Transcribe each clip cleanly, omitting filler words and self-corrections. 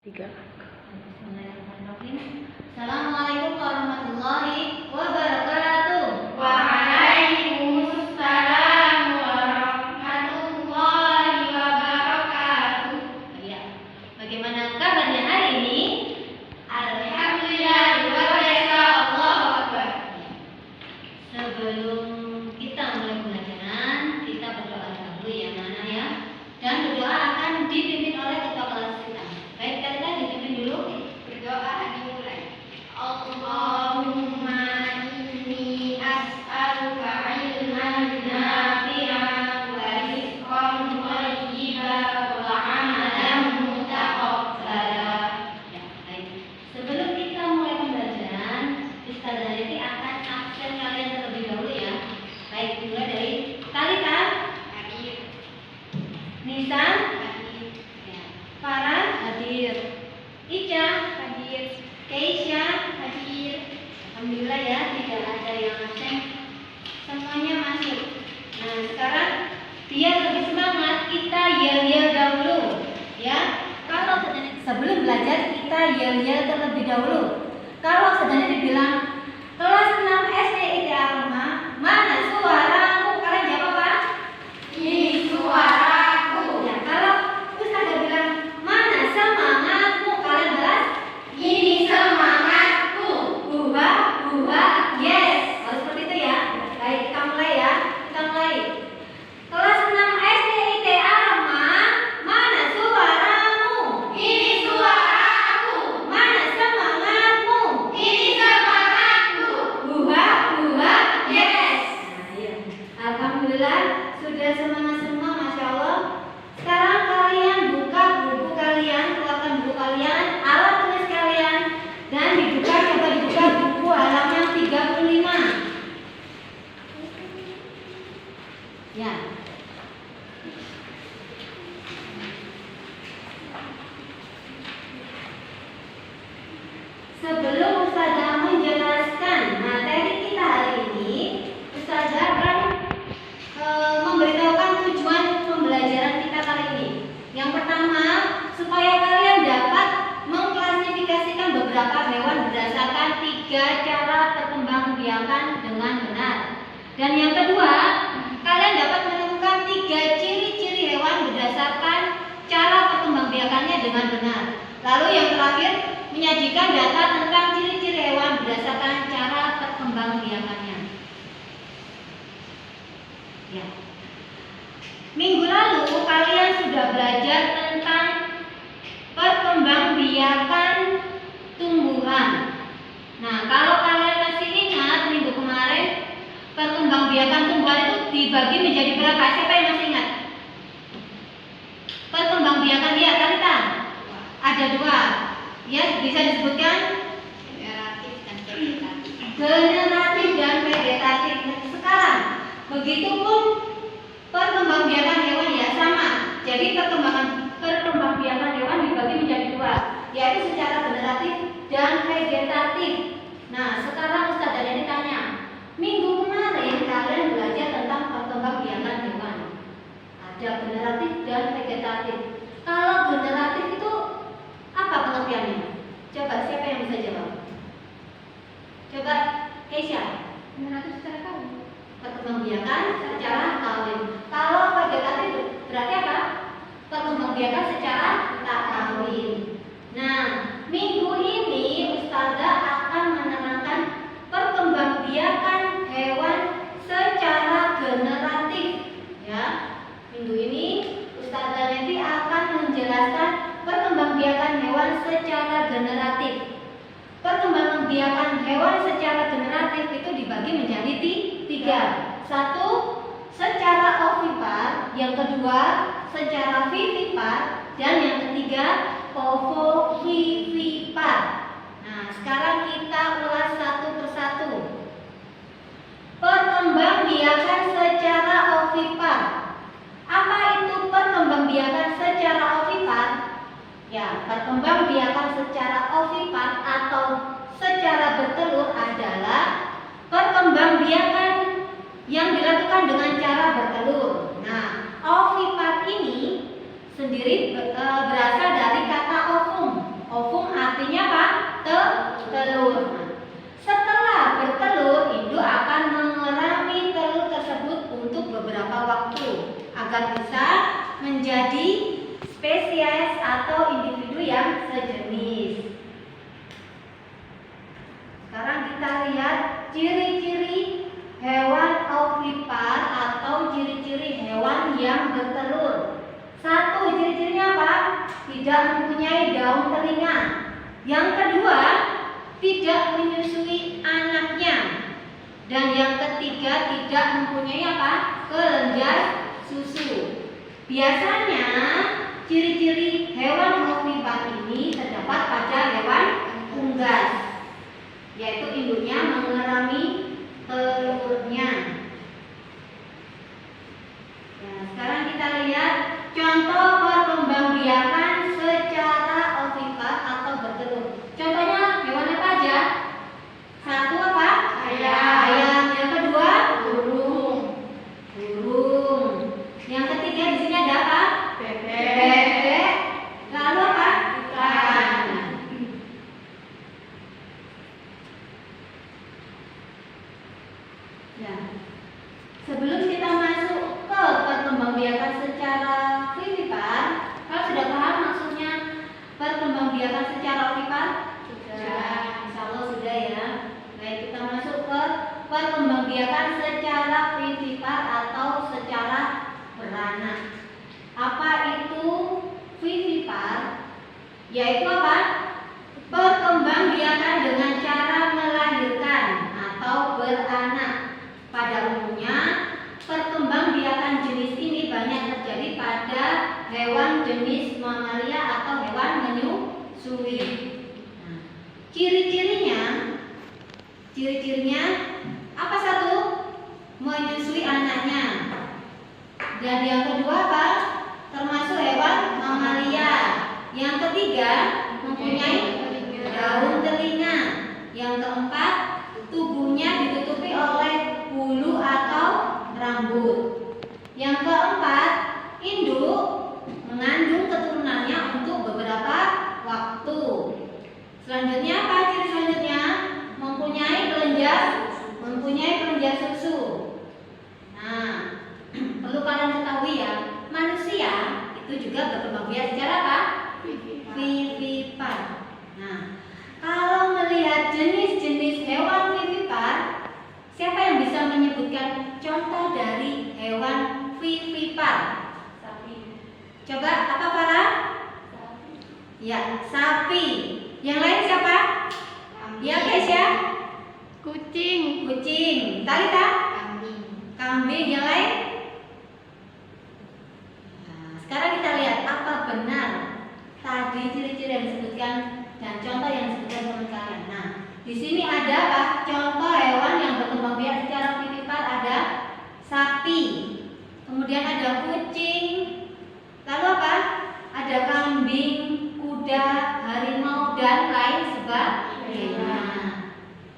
Tiga. Bismillahirrahmanirrahim. Assalamualaikum warahmatullahi wabarakatuh. Waalaikumsalam warahmatullahi wabarakatuh. Ya, bagaimana kabarnya hari ini? Alhamdulillah, luar biasa, Allahu Akbar. Sebelum kita mulai pelajaran, kita berdoa dulu ya Nana ya. Dan berdoa akan dipimpin oleh ketua kelas kita. Baik, kita dipimpin dulu. Berdoa dimulai. Allahumma inni as'aluka ilman nafi'an wa rizqan thayyiban wa amalan mutaqabbala. Ya, baik. Sebelum kita mulai pembelajaran, Ustazah Riti akan absen kalian terlebih dahulu ya. Baik, mulai dari Talita, Hadir, Nisan, hadir, ya, Farah, Hadir. Ica, hadir, Keisha, hadir. alhamdulillah ya, tidak ada yang absen. Semuanya masuk. Nah, sekarang biar lebih semangat, kita yel-yel dahulu. Ya, kalau sebelum belajar kita yel-yel terlebih dahulu. Kalau sedang dibilang kelas 6 SD ITA Rumah, mana suaramu? Kalian jawab apa? Ini suaraku. Ya, kalau Ustazah bilang mana semangatmu? Kalian balas Ini semangatku. buha, buha, yes. Harus seperti itu ya. Baik, kita mulai ya. Kita mulai. Kelas 6 SD ITA Rumah, mana suaramu? Ini suaraku. Mana semangatmu? Ini semangatku. Buha, buha, Yes. Nah, iya. Alhamdulillah sudah semangat semua, masya Allah. Sekarang kalian buka buku kalian, keluarkan buku kalian, alat tulis kalian, dan dibuka, coba dibuka buku halaman 35. Ya. Sebelum Ustazah menjelaskan materi kita hari ini, Ustazah akan memberitahukan tujuan pembelajaran kita kali ini. Yang pertama, supaya kalian dapat mengklasifikasikan beberapa hewan berdasarkan 3 cara perkembangbiakan dengan benar. Dan yang kedua, kalian dapat menemukan 3 ciri-ciri hewan berdasarkan cara perkembangbiakannya dengan benar. Lalu yang terakhir, menyajikan data tentang ciri-ciri hewan berdasarkan cara perkembangbiakannya. Ya. Minggu lalu kalian sudah belajar tentang perkembangbiakan tumbuhan. Nah, kalau kalian masih ingat minggu kemarin perkembangbiakan tumbuhan itu dibagi menjadi berapa? Siapa yang masih ingat? Perkembangbiakan dia, Talita? Ada 2. Ya, bisa disebutkan? Generatif dan vegetatif. Generatif dan vegetatif. Sekarang, begitupun perkembangbiakan hewan ya sama. Jadi perkembangbiakan hewan dibagi menjadi 2, yaitu secara generatif dan vegetatif. Nah, sekarang Ustazah Dani tanya, minggu kemarin kalian belajar tentang perkembangbiakan hewan. Ada generatif dan vegetatif. Kalau generatif itu apa pengertiannya? Coba siapa yang bisa jawab? Coba Keisha. Generatif secara kawin. Perkembangbiakan secara kawin. Kalau vegetatif berarti apa? Perkembangbiakan secara tak kawin. Nah, minggu ini Ustazah akan menerangkan perkembangbiakan hewan secara generatif. Ya, minggu ini Ustazah nanti akan menjelaskan perkembangbiakan hewan secara generatif. Perkembangbiakan hewan secara generatif itu dibagi menjadi 3. 1, secara ovipar, yang kedua secara vivipar, dan yang ketiga ovovivipar. Nah, sekarang kita ulas satu persatu. Perkembangbiakan secara ovipar. Apa itu perkembangbiakan secara ovipar? Ya, perkembangbiakan secara ovipar atau secara bertelur adalah perkembangbiakan yang dilakukan dengan cara bertelur. Nah, ovipar ini sendiri berasal dari kata ovum. telinga. Yang kedua, tidak menyusui anaknya. Dan yang ketiga, tidak mempunyai apa? Kelenjar susu. Biasanya ciri-ciri hewan ovipar ini terdapat pada hewan unggas, yaitu induknya mengerami telurnya. Nah, sekarang kita lihat contoh perkembangbiakan secara ovipar atau bertelur. Contohnya hewan apa aja? Satu apa? Ayam. Yang kedua? Burung. Yang ketiga di sini ada apa? Bebek. Lalu apa? Ikan. Ya. Sebelum kita masuk ke perkembangbiakan secara vivipar, kalau sudah paham maksudnya perkembangbiakan secara ovipar? Sudah. Insya Allah sudah ya. Baik, kita masuk ke perkembangbiakan secara vivipar atau secara beranak. Apa itu vivipar? Yaitu apa? Perkembangbiakan dengan cara melahirkan atau beranak. Pada umumnya, perkembangbiakan jenis ini banyak terjadi pada hewan jenis mamalia atau hewan menyusui. Nah, ciri-cirinya apa? Satu, menyusui anaknya. Dan yang kedua apa? Termasuk hewan mamalia. Yang ketiga, mempunyai daun telinga. Yang keempat, tubuhnya ditutupi oleh bulu atau rambut. Yang keempat, induk mengandung keturunannya untuk beberapa waktu. Selanjutnya apa ciri selanjutnya? Mempunyai kelenjar susu. Nah, perlu kalian ketahui ya, manusia itu juga berkembangbiak secara apa? Vivipar. Nah, kalau melihat jenis-jenis hewan vivipar, siapa yang bisa menyebutkan contoh dari hewan vivipar? Sapi. Coba apa Farah? Ya, sapi. Yang lain siapa? Ya guys ya. Kucing. Talita? Kambing. Yang lain? Nah, sekarang kita lihat apa benar tadi ciri-ciri yang disebutkan dan contoh yang disebutkan teman kalian. Nah, di sini ada apa? Contoh hewan yang berkembangbiak secara vivipar ada sapi, kemudian ada kucing, lalu apa? Ada kambing, kuda, harimau dan lain sebagainya.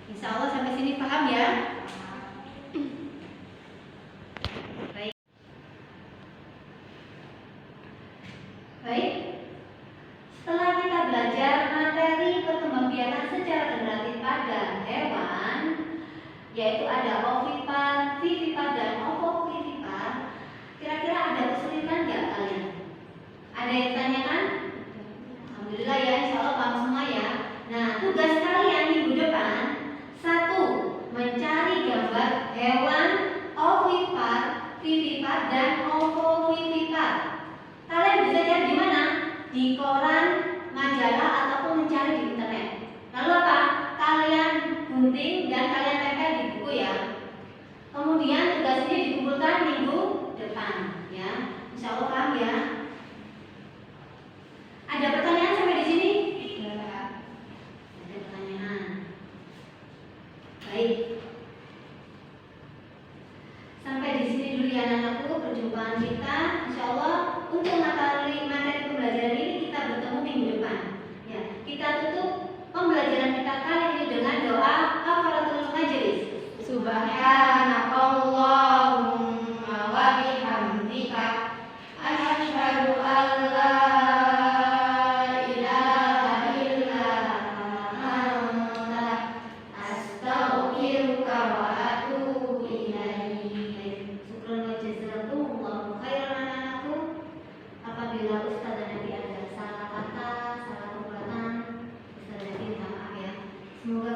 Insya Allah sampai sini paham ya? Baik. Setelah kita belajar materi perkembangbiakan secara generatif pada hewan, yaitu ada ovipar, vivipar dan ovovivipar, kira-kira ada kesulitan nggak kalian? Ada yang ditanyakan? Alhamdulillah ya, insya Allah paham semua ya. Nah, tugas kalian minggu depan, satu, mencari gambar hewan ovipar, vivipar dan ovovivipar. Kalian bisa cari di mana? Di koran, majalah ataupun mencari di internet. Lalu apa? Kalian gunting dan kalian tempel di buku ya. Kemudian tugas ini dikumpulkan minggu depan ya. Insya Allah paham ya. Ada pertanyaan sampai di sini? Tidak. Ada pertanyaan. Baik. Sampai di sini dulu ya anak-anakku perjumpaan kita. Insya Allah untuk materi pembelajaran ini kita bertemu minggu depan. Ya, kita tutup pembelajaran kita kali ini dengan doa kafaratul majlis. Subhanakallahumma wa bihamdika asyhadu an la ilaha illa anta astaghfiruka wa atubu ilaik. Syukran wa jazakumullahu khairan anakku. Apabila Ustaz dan Nabi ada salah kata, salah perbuatan, Ustaz dan Nabi minta maaf ya. Semoga